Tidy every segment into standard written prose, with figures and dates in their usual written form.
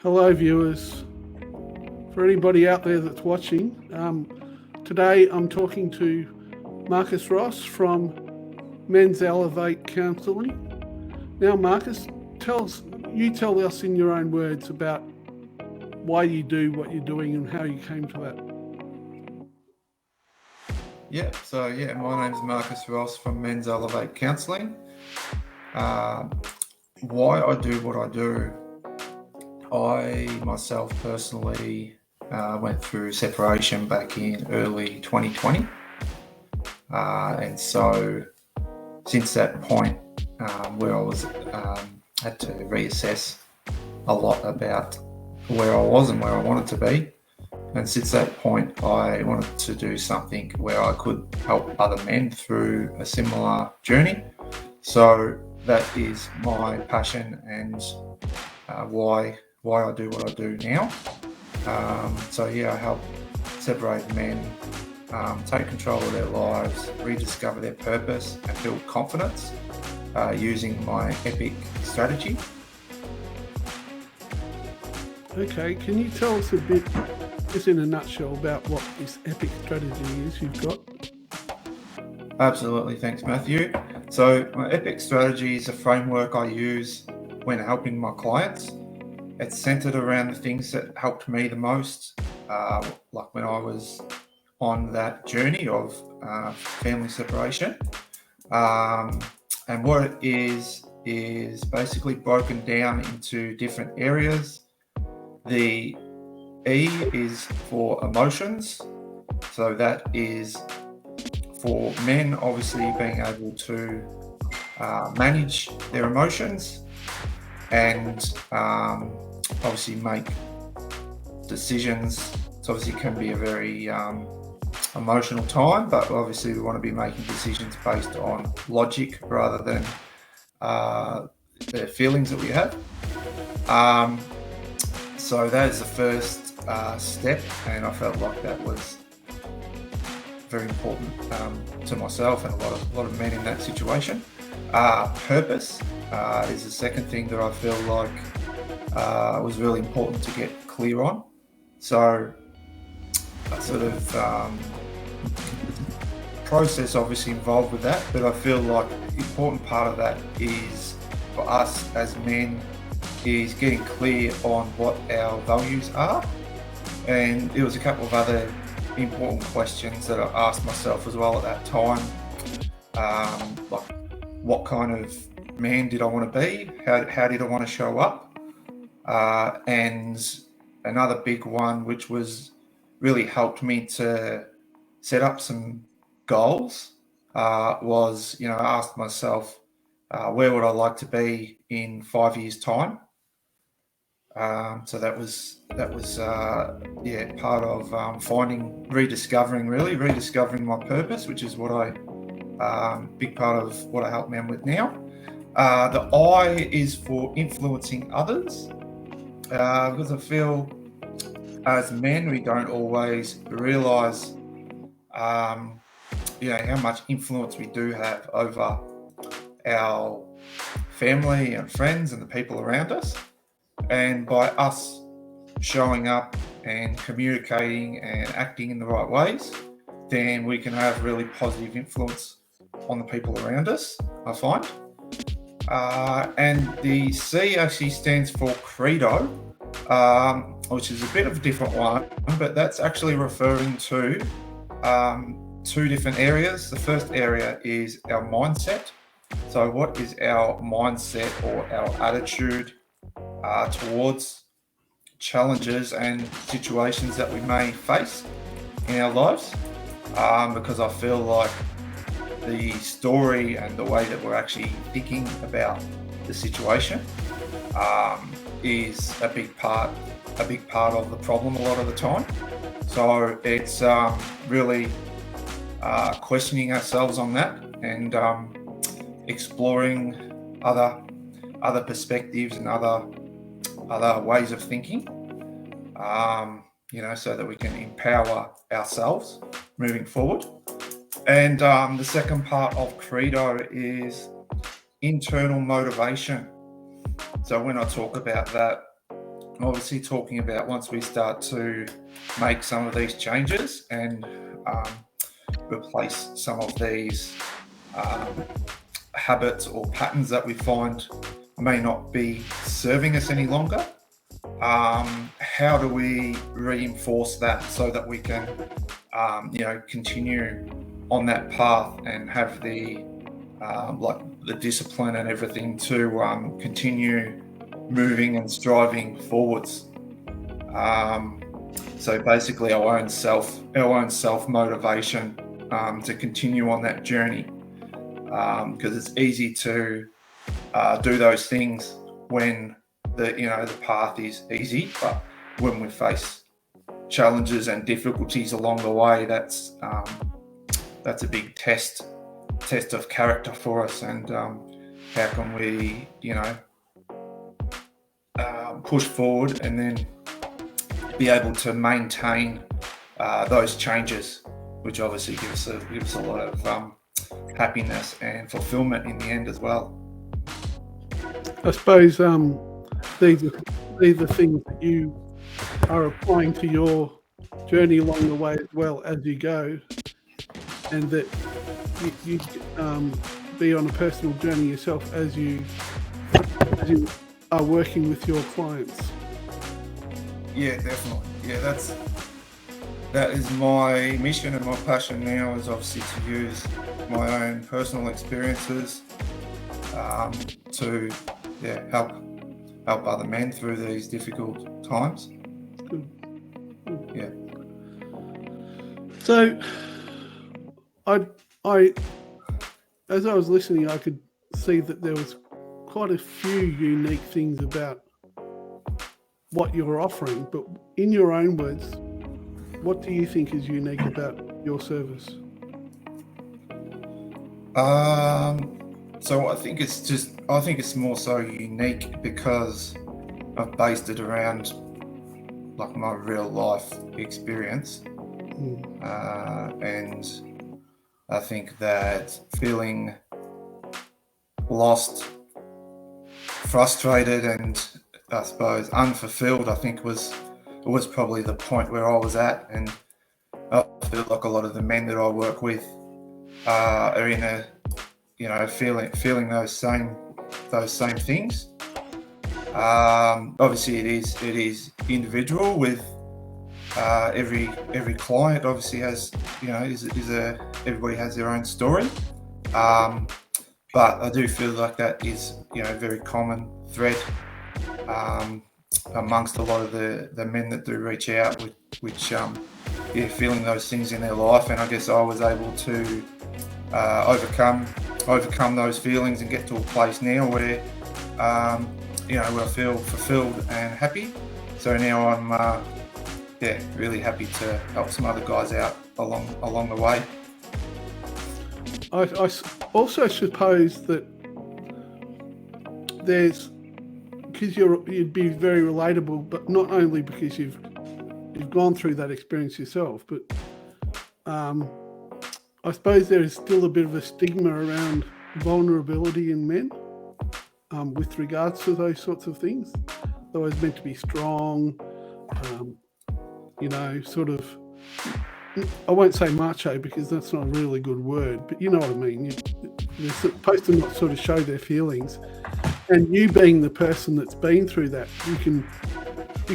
Hello, viewers. For anybody out there that's watching, today I'm talking to Marcus Ross from Men's Elevate Counselling. Now, Marcus, tell us in your own words about why you do what you're doing and how you came to that. My name's Marcus Ross from Men's Elevate Counselling. Why I do what I do, I myself personally went through separation back in early 2020. And so since that point where I was had to reassess a lot about where I was and where I wanted to be. And since that point, I wanted to do something where I could help other men through a similar journey. So that is my passion and why I do what I do now. I help separated men take control of their lives, rediscover their purpose, and build confidence using my EPIC strategy. Okay, can you tell us a bit, just in a nutshell, about what this EPIC strategy is you've got? Absolutely, thanks Matthew. So my EPIC strategy is a framework I use when helping my clients. It's centered around the things that helped me the most, like when I was on that journey of family separation. And what it is basically broken down into different areas. The E is for emotions. So that is for men, obviously being able to manage their emotions and obviously make decisions. So obviously it can be a very emotional time, but obviously we want to be making decisions based on logic rather than the feelings that we have. So that is the first step, and I felt like that was very important to myself and a lot of men in that situation. Purpose is the second thing that I feel like was really important to get clear on. So a sort of process obviously involved with that, but I feel like the important part of that is for us as men is getting clear on what our values are. And there was a couple of other important questions that I asked myself as well at that time, like what kind of man did I want to be? How did I want to show up? And another big one, which was really helped me to set up some goals, was, I asked myself, where would I like to be in 5 years' time? So that was part of rediscovering my purpose, which is what big part of what I help men with now. The I is for influencing others, because I feel as men we don't always realise how much influence we do have over our family and friends and the people around us. And by us showing up and communicating and acting in the right ways, then we can have really positive influence on the people around us, I find. And the C actually stands for credo, which is a bit of a different one, but that's actually referring to two different areas. The first area is our mindset. So what is our mindset or our attitude towards challenges and situations that we may face in our lives? Because I feel like the story and the way that we're actually thinking about the situation is a big part of the problem a lot of the time. So it's really questioning ourselves on that and exploring other perspectives and other ways of thinking, so that we can empower ourselves moving forward. And the second part of credo is internal motivation. So when I talk about that, obviously talking about once we start to make some of these changes and replace some of these habits or patterns that we find may not be serving us any longer. How do we reinforce that so that we can, continue on that path and have the discipline and everything to continue moving and striving forwards. So basically, our own self motivation to continue on that journey, because it's easy to do those things when the path is easy, but when we face challenges and difficulties along the way, that's a big test of character for us. And how can we push forward and then be able to maintain those changes, which obviously gives a lot of happiness and fulfillment in the end as well. I suppose these are things that you are applying to your journey along the way as well as you go, and that you be on a personal journey yourself as you are working with your clients. Yeah, definitely. Yeah, that is my mission and my passion now, is obviously to use my own personal experiences to help other men through these difficult times. Good. Yeah. So, I as I was listening, I could see that there was quite a few unique things about what you're offering. But in your own words, what do you think is unique about your service? So I think it's more so unique because I've based it around like my real life experience. And I think that feeling lost, frustrated, and I suppose unfulfilled, I think was probably the point where I was at. And I feel like a lot of the men that I work with are in a feeling those same things. Obviously it is individual with every client. Obviously has everybody has their own story, but I do feel like that is a very common thread amongst a lot of the men that do reach out, which feeling those things in their life. And I guess I was able to overcome those feelings and get to a place now where where I feel fulfilled and happy. So now I'm really happy to help some other guys out along the way. I also suppose that because you'd be very relatable, but not only because you've gone through that experience yourself, but I suppose there is still a bit of a stigma around vulnerability in men with regards to those sorts of things. They're always meant to be strong, sort of, I won't say macho because that's not a really good word, but you know what I mean. They're supposed to not sort of show their feelings. And you being the person that's been through that, you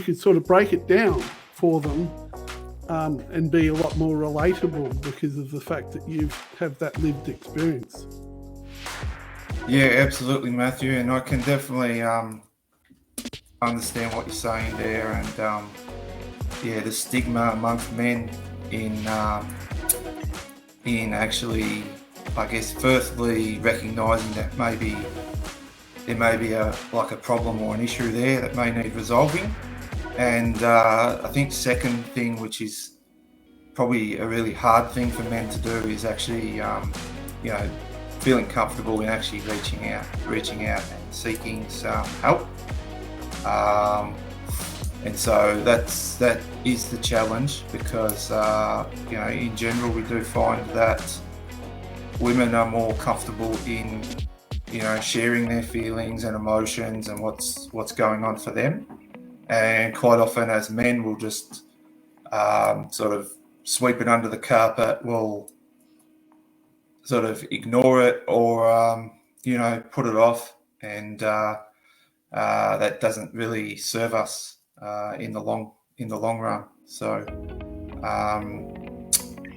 can sort of break it down for them and be a lot more relatable because of the fact that you have that lived experience. Yeah, absolutely, Matthew. And I can definitely understand what you're saying there. And the stigma amongst men in actually, I guess, firstly recognising that maybe there may be a problem or an issue there that may need resolving. And I think second thing, which is probably a really hard thing for men to do, is actually feeling comfortable in actually reaching out and seeking some help. And so that is the challenge, because in general we do find that women are more comfortable in sharing their feelings and emotions and what's going on for them. and quite often as men we'll just sort of sweep it under the carpet. We'll sort of ignore it or put it off, and that doesn't really serve us in the long run. So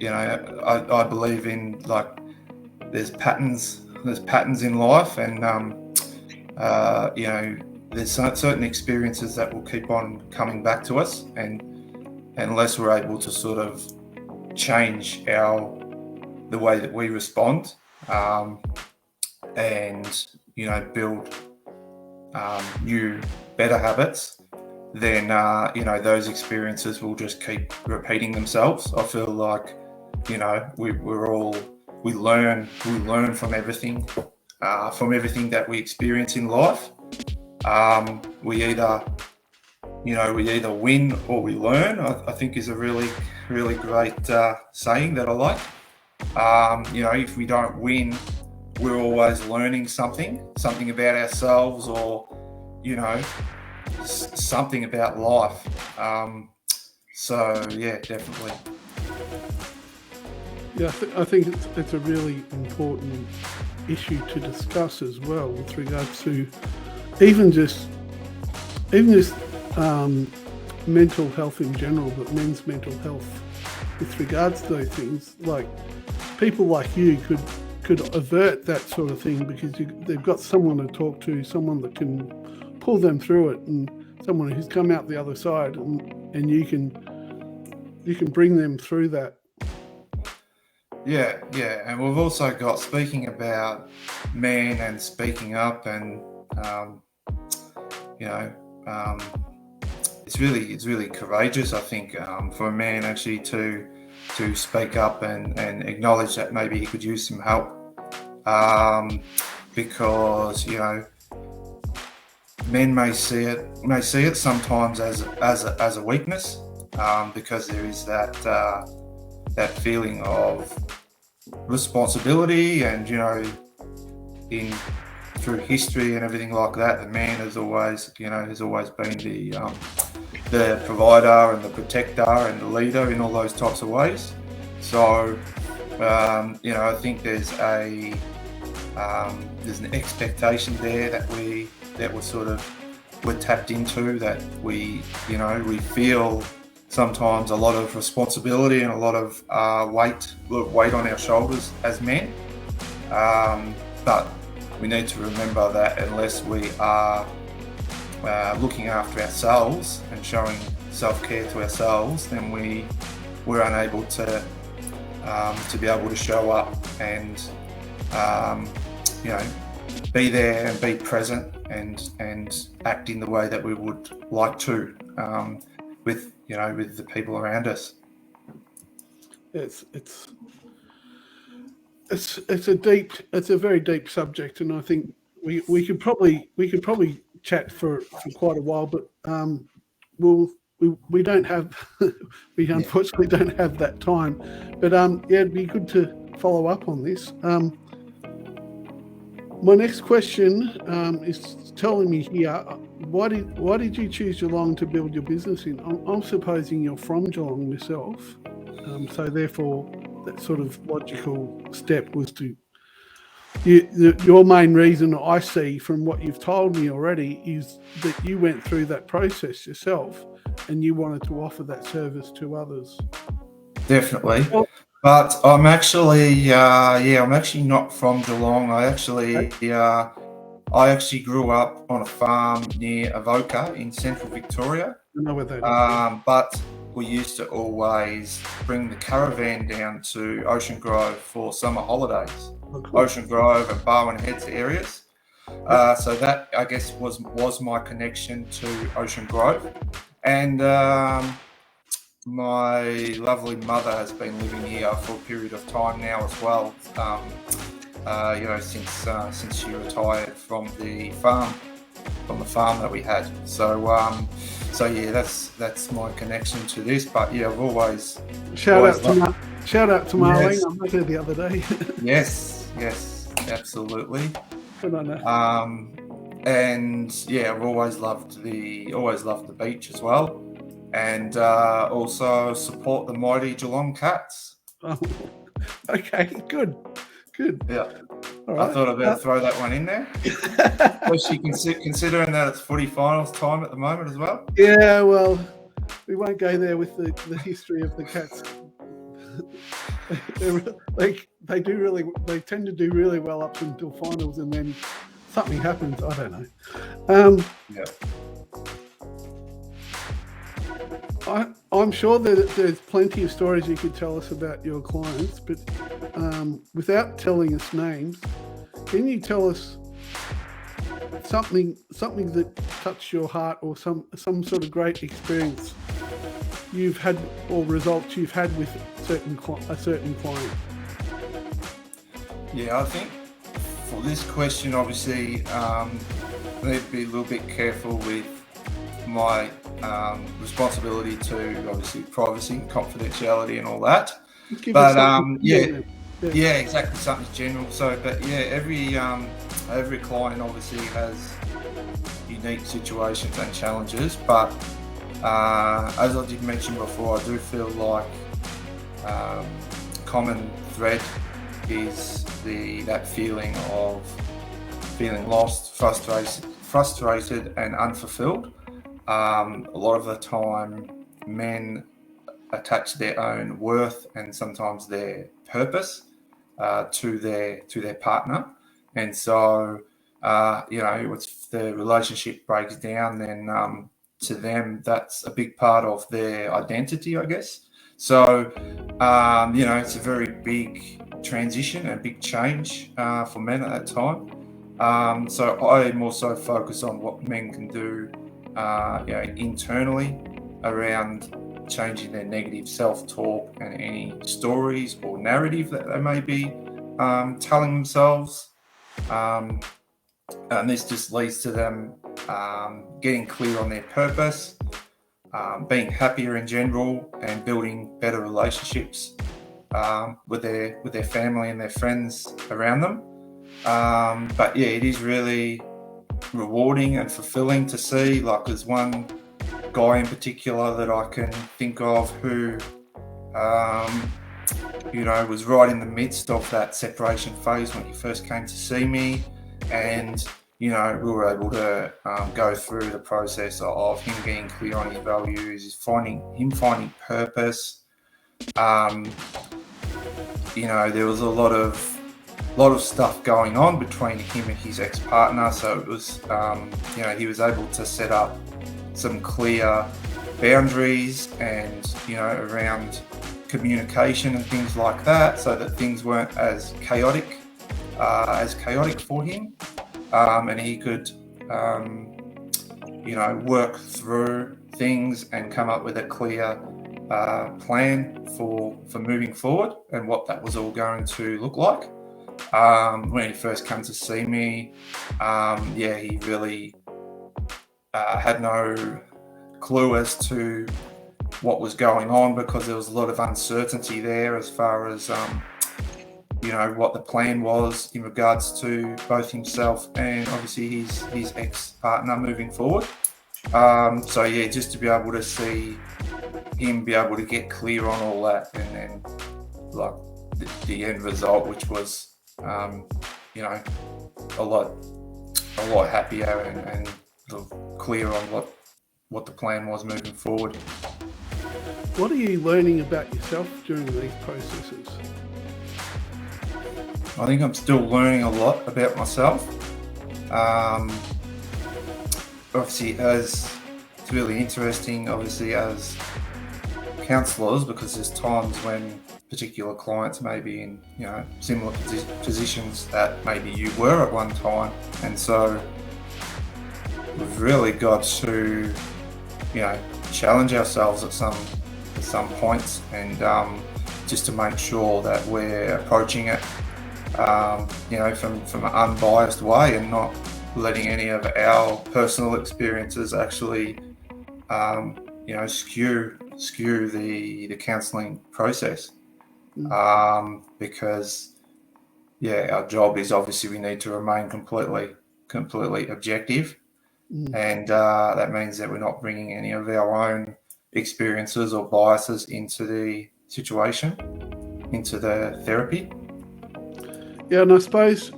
I believe in, like, there's patterns in life, and there's certain experiences that will keep on coming back to us, and unless we're able to sort of change the way that we respond, and build new, better habits, then those experiences will just keep repeating themselves. I feel like we learn from everything that we experience in life. We either win or we learn, I think is a really, really great saying that I like. If we don't win, we're always learning something about ourselves, or something about life. So yeah, definitely. Yeah, I think it's a really important issue to discuss as well, with regards to even just mental health in general, but men's mental health with regards to those things. Like, people like you could avert that sort of thing, because they've got someone to talk to, someone that can pull them through it, and someone who's come out the other side, and you can bring them through that. Yeah, and we've also got, speaking about men and speaking up, and it's really courageous, I think, for a man actually to speak up and acknowledge that maybe he could use some help, because men may see it sometimes as a weakness, because there is that feeling of responsibility, and through history and everything like that, the man has always been the provider and the protector and the leader in all those types of ways. So I think there's an expectation there that we're tapped into, that we feel sometimes a lot of responsibility and a lot of weight on our shoulders as men, but we need to remember that unless we are looking after ourselves and showing self-care to ourselves, then we're unable to be able to show up and be there and be present and act in the way that we would like to, with the people around us. It's a very deep subject, and I think we could probably chat for quite a while, but we don't have we unfortunately don't have that time. But it'd be good to follow up on this. My next question is telling me here, why did you choose Geelong to build your business in? I'm supposing you're from Geelong yourself, so therefore that sort of logical step was to your main reason, I see from what you've told me already, is that you went through that process yourself and you wanted to offer that service to others. Definitely. But I'm actually, I'm actually not from Geelong. I actually grew up on a farm near Avoca in central Victoria. I know where that is. But we used to always bring the caravan down to Ocean Grove for summer holidays. Oh, cool. Ocean Grove and Barwon Heads areas. So that, I guess, was my connection to Ocean Grove. And my lovely mother has been living here for a period of time now as well, since she retired from the farm that we had. So yeah, that's my connection to this. But yeah, I've always shout out to Marlene. Yes. I met her the other day. yes, absolutely. Good on her. and yeah, I've always loved the beach as well, and also support the mighty Geelong Cats. Oh, okay, good. Yeah, All I right. thought I'd better throw that one in there, especially considering that it's footy finals time at the moment as well. Yeah, well, we won't go there with the history of the Cats. They tend to do really well up until finals, and then something happens. I don't know. Yeah. I'm sure that there's plenty of stories you could tell us about your clients, but without telling us names, can you tell us something that touched your heart, or some sort of great experience you've had, or results you've had with a certain client? Yeah, I think for this question, obviously, I need to be a little bit careful with my responsibility to obviously privacy, confidentiality, and all that. Give But us yeah, exactly, something general. So, but yeah, every client obviously has unique situations and challenges. But as I did mention before, I do feel like common thread is that feeling of feeling lost, frustrated, and unfulfilled. A lot of the time, men attach their own worth and sometimes their purpose to their partner, and so if the relationship breaks down, then to them that's a big part of their identity, I guess. So it's a very big transition and big change for men at that time. So I more so focus on what men can do internally around changing their negative self-talk and any stories or narrative that they may be telling themselves. And this just leads to them getting clear on their purpose, being happier in general, and building better relationships with their family and their friends around them. But yeah, it is really rewarding and fulfilling to see. Like, there's one guy in particular that I can think of who was right in the midst of that separation phase when he first came to see me, and we were able to go through the process of him getting clear on his values, finding purpose. There was a lot of stuff going on between him and his ex-partner, so it was he was able to set up some clear boundaries and around communication and things like that, so that things weren't as chaotic for him, and he could work through things and come up with a clear plan for moving forward and what that was all going to look like. When he first came to see me, he really had no clue as to what was going on, because there was a lot of uncertainty there as far as what the plan was in regards to both himself and obviously his ex-partner moving forward. Just to be able to see him be able to get clear on all that, and then like the end result, which was a lot happier and clear on what the plan was moving forward. What are you learning about yourself during these processes? I think I'm still learning a lot about myself. Obviously, it's really interesting, obviously, as counsellors, because there's times when particular clients may be in similar positions that maybe you were at one time, and so we've really got to challenge ourselves at some points, and just to make sure that we're approaching it from an unbiased way, and not letting any of our personal experiences actually skew the counselling process. Because our job is, obviously, we need to remain completely completely objective. Mm. And that means that we're not bringing any of our own experiences or biases into the situation, into the therapy. Yeah, and I suppose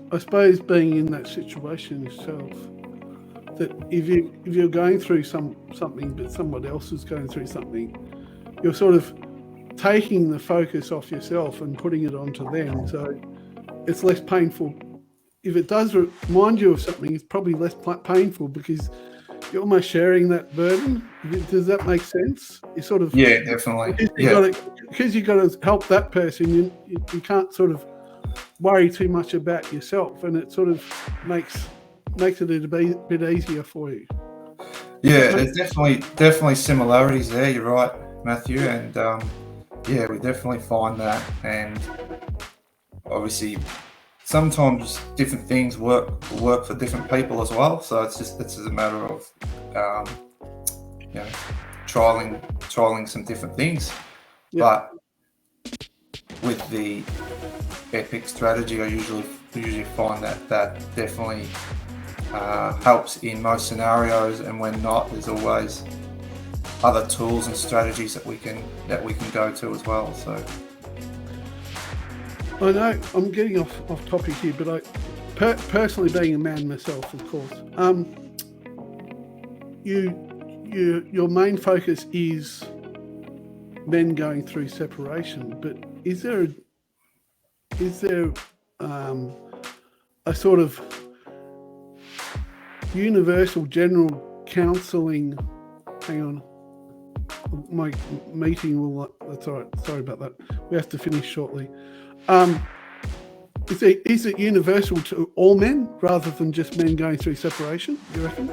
being in that situation yourself, that if you're going through something, but someone else is going through something, you're sort of taking the focus off yourself and putting it onto them. So it's less painful. If it does remind you of something, it's probably less painful because you're almost sharing that burden. Does that make sense? You sort of, Yeah, definitely. because you got to help that person. You can't sort of worry too much about yourself, and it sort of makes it a bit easier for you. Yeah, there's definitely similarities there. You're right, Matthew, and yeah, we definitely find that, and obviously sometimes different things work for different people as well. So it's just a matter of trialing some different things. Yep. But with the EPIC strategy, I usually find that definitely helps in most scenarios, and when not, there's always other tools and strategies that we can go to as well. So I know I'm getting off topic here, but I personally, being a man myself, of course, your main focus is men going through separation. But is there a sort of universal general counselling? Hang on, my meeting will. That's all right. Sorry about that. We have to finish shortly. Is it universal to all men rather than just men going through separation, you reckon?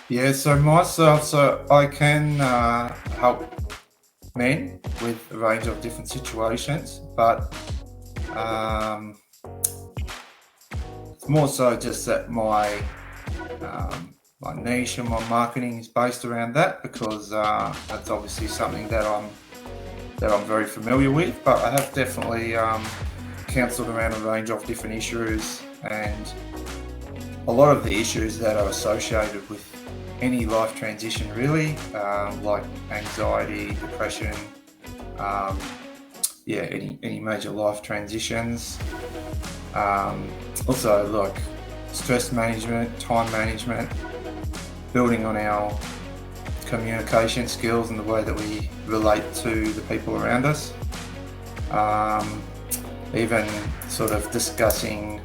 Yeah, so myself, I can help men with a range of different situations, but it's more so just that my niche and my marketing is based around that, because that's obviously something that I'm very familiar with. But I have definitely counselled around a range of different issues, and a lot of the issues that are associated with any life transition, really, like anxiety, depression, any major life transitions. Also, like stress management, time management, building on our communication skills and the way that we relate to the people around us. Even sort of discussing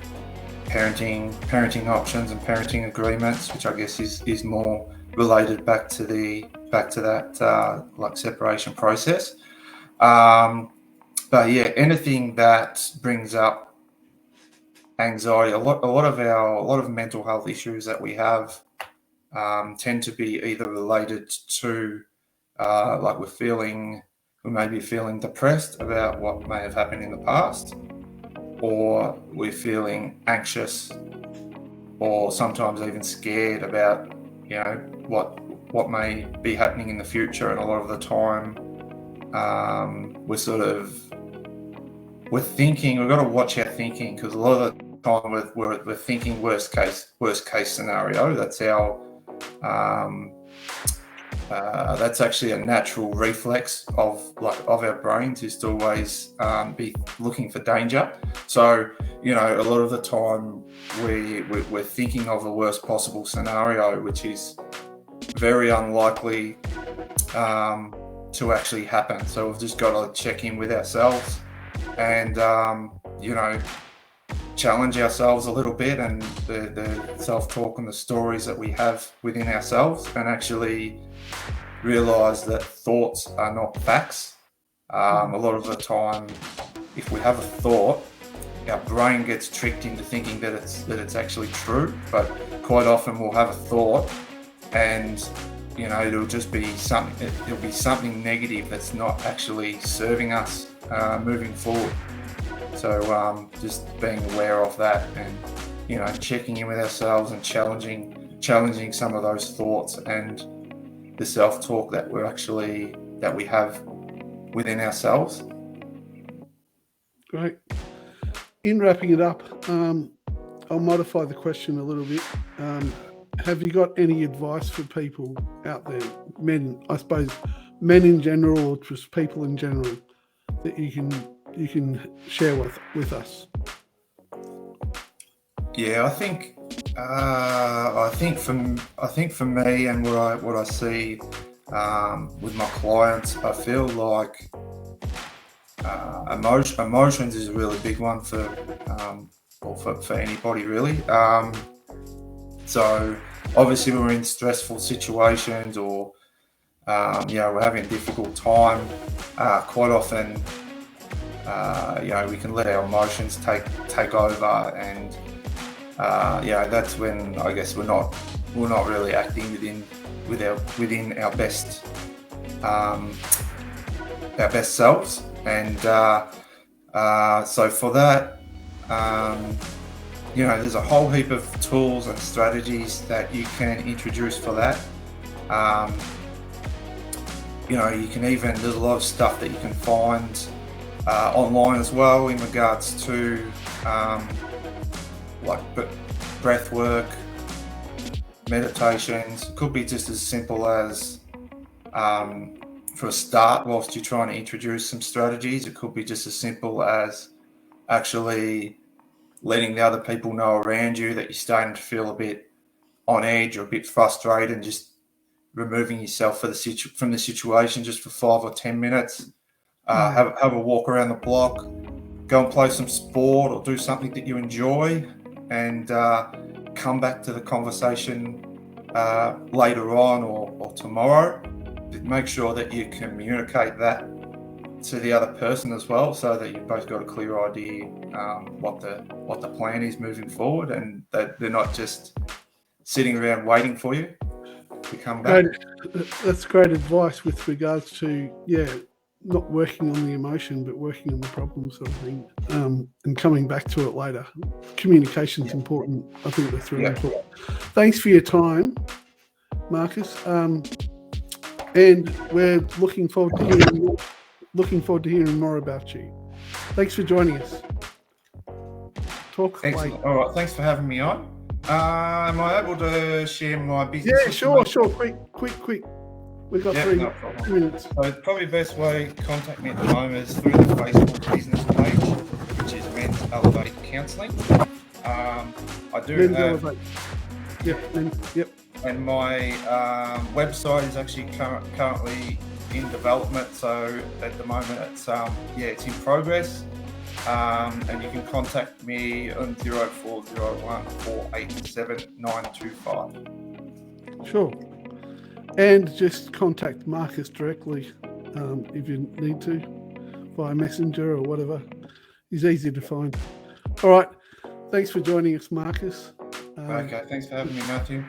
parenting options and parenting agreements, which I guess is more related back to that like separation process. But yeah, anything that brings up anxiety, a lot of mental health issues that we have tend to be either related to like we may be feeling depressed about what may have happened in the past, or we're feeling anxious, or sometimes even scared about what may be happening in the future. And a lot of the time we're thinking, we've got to watch our thinking, because a lot of the time we're thinking worst case scenario. That's our that's actually a natural reflex of our brains, is to always be looking for danger. So a lot of the time we're thinking of the worst possible scenario, which is very unlikely to actually happen. So we've just got to check in with ourselves and challenge ourselves a little bit, and the self-talk and the stories that we have within ourselves, and actually realize that thoughts are not facts. A lot of the time, if we have a thought, our brain gets tricked into thinking that it's actually true. But quite often we'll have a thought, and it'll just be something negative that's not actually serving us moving forward. So just being aware of that, and checking in with ourselves and challenging some of those thoughts and the self-talk that we have within ourselves. Great. In wrapping it up, I'll modify the question a little bit. Have you got any advice for people out there, men, I suppose, men in general, or just people in general, that you can share with us? Yeah, I think for me and what I see with my clients, I feel like emotions is a really big one for anybody really. So obviously when we're in stressful situations or we're having a difficult time, quite often we can let our emotions take over, and that's when I guess we're not really acting within our best selves. And so for that, there's a whole heap of tools and strategies that you can introduce for that. You can even, there's a lot of stuff that you can find online as well in regards to like breath work, meditations. It could be just as simple as for a start, whilst you're trying to introduce some strategies, it could be just as simple as actually letting the other people know around you that you're starting to feel a bit on edge or a bit frustrated, and just removing yourself from the situation just for 5 or 10 minutes. Have a walk around the block, go and play some sport or do something that you enjoy, and come back to the conversation later on or tomorrow. Make sure that you communicate that to the other person as well, so that you've both got a clear idea what the plan is moving forward, and that they're not just sitting around waiting for you to come back. That's great advice with regards to not working on the emotion but working on the problem sort of thing, and coming back to it later. Communication's important. I think that's really important. Thanks for your time, Marcus. And we're looking forward to hearing more about you. Thanks for joining us. Talk later. All right, thanks for having me on. Am I able to share my business? Yeah, sure. Quick. We've got 3 minutes. So probably the best way to contact me at the moment is through the Facebook business page, which is Men's Elevate Counselling. I do Men's have... Elevate. Yep. And my website is actually currently in development. So at the moment, it's in progress. And you can contact me on 0401 487 925. Sure. And just contact Marcus directly if you need to, via Messenger or whatever. He's easy to find. All right. Thanks for joining us, Marcus. Okay. Thanks for having me, Matthew.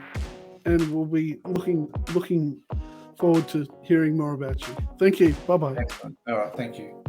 And we'll be looking forward to hearing more about you. Thank you. Bye-bye. Excellent. All right. Thank you.